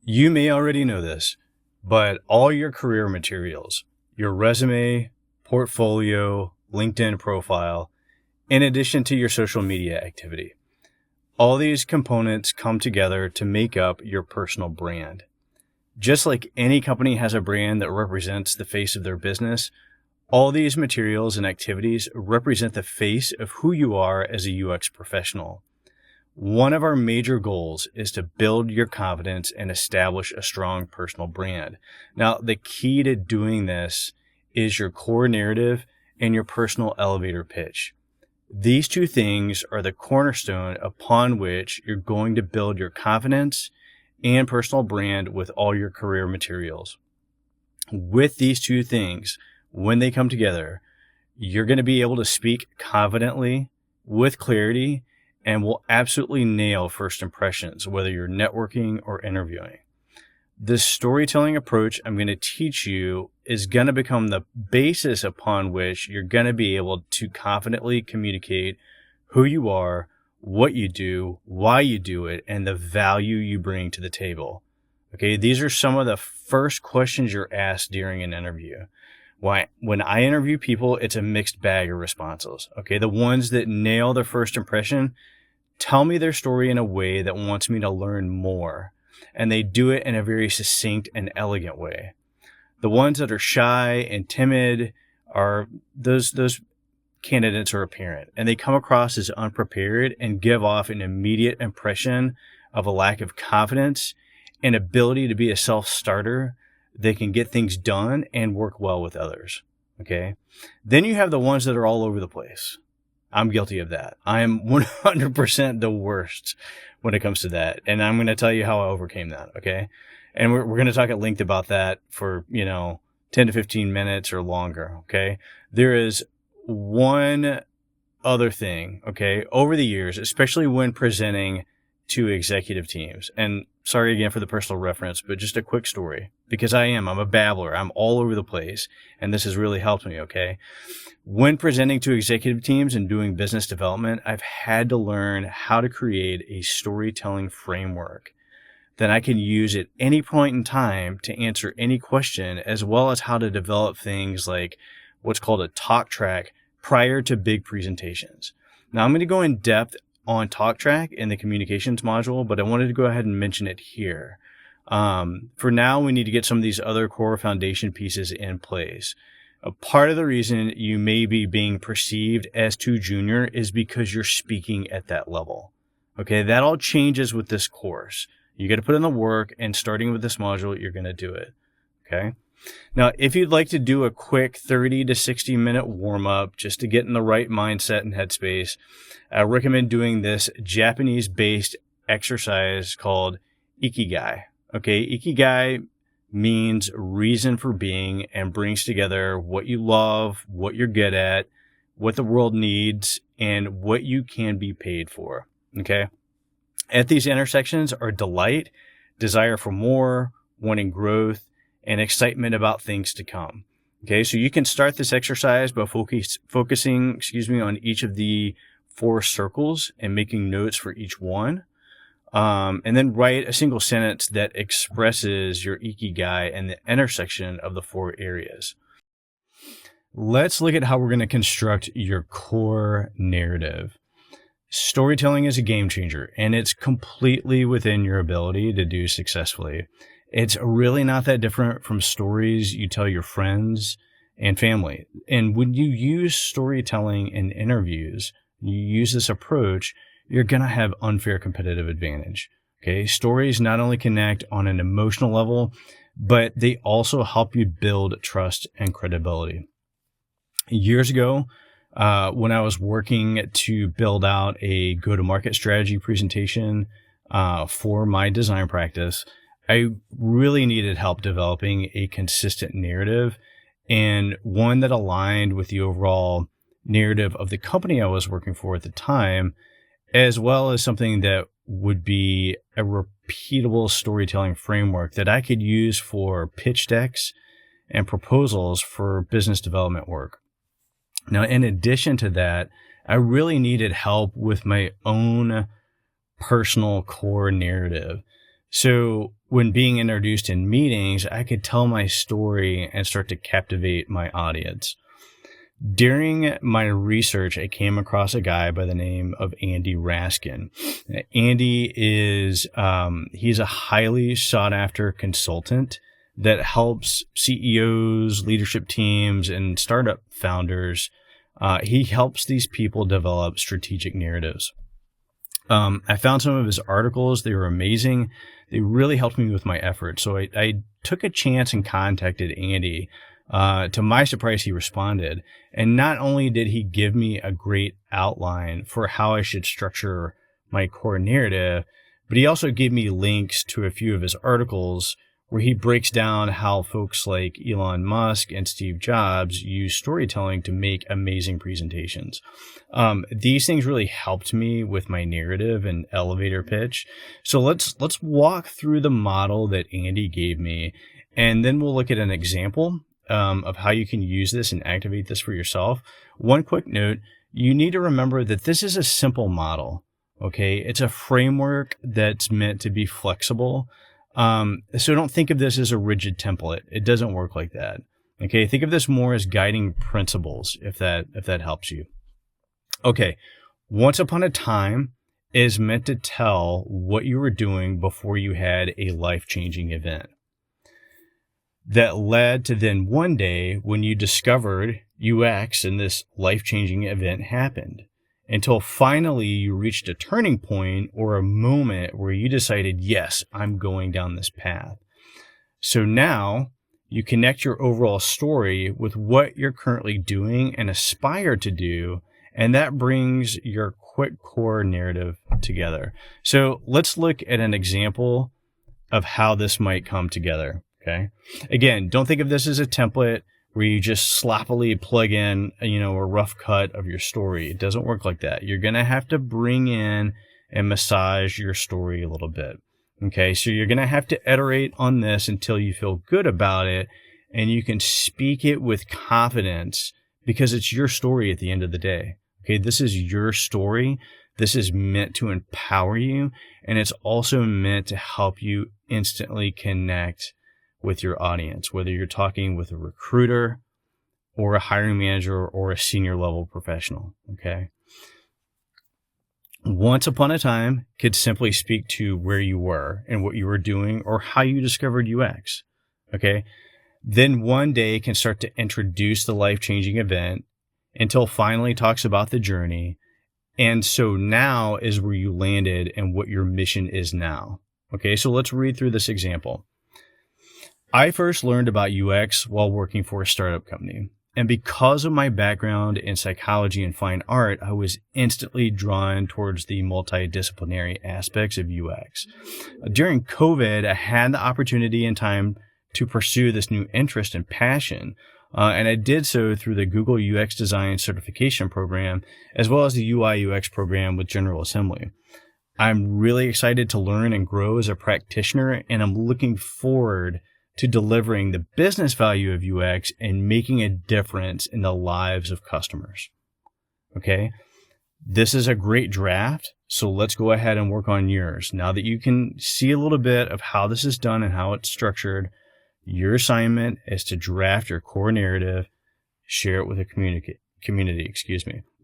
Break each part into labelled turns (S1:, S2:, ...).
S1: You may already know this, but all your career materials, your resume, portfolio, LinkedIn profile, in addition to your social media activity, all these components come together to make up your personal brand. Just like any company has a brand that represents the face of their business, all these materials and activities represent the face of who you are as a UX professional. One of our major goals is to build your confidence and establish a strong personal brand. Now, the key to doing this is your core narrative and your personal elevator pitch. These two things are the cornerstone upon which you're going to build your confidence and personal brand with all your career materials. With these two things, when they come together, you're going to be able to speak confidently, with clarity, and will absolutely nail first impressions, whether you're networking or interviewing. This storytelling approach I'm going to teach you is going to become the basis upon which you're going to be able to confidently communicate who you are, what you do, why you do it, and the value you bring to the table. Okay, these are some of the first questions you're asked during an interview. When I interview people, it's a mixed bag of responses. Okay, the ones that nail their first impression tell me their story in a way that wants me to learn more, and they do it in a very succinct and elegant way. The ones that are shy and timid are those candidates are apparent, and they come across as unprepared and give off an immediate impression of a lack of confidence and ability to be a self-starter. They can get things done and work well with others. Okay. Then you have the ones that are all over the place. I'm guilty of that. I am 100% the worst when it comes to that. And I'm going to tell you how I overcame that. Okay. And we're going to talk at length about that for, 10 to 15 minutes or longer. Okay. There is one other thing. Okay. Over the years, especially when presenting to executive teams, and sorry again for the personal reference, but just a quick story, because I'm a babbler. I'm all over the place, and this has really helped me. Okay. When presenting to executive teams and doing business development, I've had to learn how to create a storytelling framework that I can use at any point in time to answer any question, as well as how to develop things like what's called a talk track prior to big presentations. Now, I'm going to go in depth on talk track in the communications module, but I wanted to go ahead and mention it here. For now, we need to get some of these other core foundation pieces in place. A part of the reason you may be being perceived as too junior is because you're speaking at that level. Okay, that all changes with this course. You got to put in the work, and starting with this module, you're going to do it. Okay. Now, if you'd like to do a quick 30 to 60 minute warm up just to get in the right mindset and headspace, I recommend doing this Japanese based exercise called Ikigai. Okay. Ikigai means reason for being and brings together what you love, what you're good at, what the world needs, and what you can be paid for. Okay. At these intersections are delight, desire for more, wanting growth, and excitement about things to come. Okay, so you can start this exercise by focusing on each of the 4 circles and making notes for each one. And then write a single sentence that expresses your Ikigai and the intersection of the 4 areas. Let's look at how we're going to construct your core narrative. Storytelling is a game changer, and it's completely within your ability to do successfully. It's really not that different from stories you tell your friends and family. And when you use storytelling in interviews, you use this approach, you're going to have unfair competitive advantage. Okay. Stories not only connect on an emotional level, but they also help you build trust and credibility. Years ago, when I was working to build out a go-to-market strategy presentation for my design practice, I really needed help developing a consistent narrative, and one that aligned with the overall narrative of the company I was working for at the time, as well as something that would be a repeatable storytelling framework that I could use for pitch decks and proposals for business development work. Now, in addition to that, I really needed help with my own personal core narrative. So when being introduced in meetings, I could tell my story and start to captivate my audience. During my research, I came across a guy by the name of Andy Raskin. Andy is, he's a highly sought after consultant that helps CEOs, leadership teams, and startup founders. He helps these people develop strategic narratives. I found some of his articles. They were amazing. They really helped me with my efforts. So I took a chance and contacted Andy. To my surprise, he responded. And not only did he give me a great outline for how I should structure my core narrative, but he also gave me links to a few of his articles where he breaks down how folks like Elon Musk and Steve Jobs use storytelling to make amazing presentations. These things really helped me with my narrative and elevator pitch. So let's walk through the model that Andy gave me, and then we'll look at an example of how you can use this and activate this for yourself. One quick note, you need to remember that this is a simple model, okay? It's a framework that's meant to be flexible. So don't think of this as a rigid template. It doesn't work like that. Okay. Think of this more as guiding principles, if that helps you. Okay. Once upon a time is meant to tell what you were doing before you had a life-changing event that led to then one day when you discovered UX and this life-changing event happened, until finally you reached a turning point or a moment where you decided, yes, I'm going down this path. So now you connect your overall story with what you're currently doing and aspire to do, and that brings your quick core narrative together. So let's look at an example of how this might come together. Okay. Again, don't think of this as a template where you just sloppily plug in, a rough cut of your story. It doesn't work like that. You're going to have to bring in and massage your story a little bit. Okay. So you're going to have to iterate on this until you feel good about it and you can speak it with confidence because it's your story at the end of the day. Okay. This is your story. This is meant to empower you, and it's also meant to help you instantly connect with your audience, whether you're talking with a recruiter or a hiring manager or a senior level professional. Okay. Once upon a time could simply speak to where you were and what you were doing or how you discovered UX. Okay. Then one day can start to introduce the life-changing event until finally talks about the journey. And so now is where you landed and what your mission is now. Okay. So let's read through this example. I first learned about UX while working for a startup company. And because of my background in psychology and fine art, I was instantly drawn towards the multidisciplinary aspects of UX. During COVID, I had the opportunity and time to pursue this new interest and passion. And I did so through the Google UX Design Certification Program, as well as the UI UX program with General Assembly. I'm really excited to learn and grow as a practitioner, and I'm looking forward to delivering the business value of UX and making a difference in the lives of customers. Okay. This is a great draft. So let's go ahead and work on yours. Now that you can see a little bit of how this is done and how it's structured, your assignment is to draft your core narrative, share it with a community.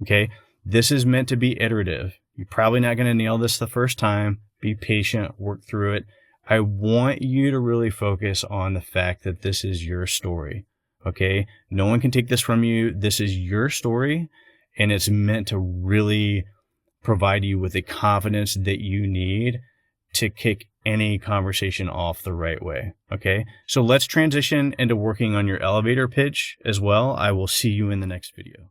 S1: Okay. This is meant to be iterative. You're probably not going to nail this the first time. Be patient, work through it. I want you to really focus on the fact that this is your story. Okay. No one can take this from you. This is your story, and it's meant to really provide you with the confidence that you need to kick any conversation off the right way. Okay. So let's transition into working on your elevator pitch as well. I will see you in the next video.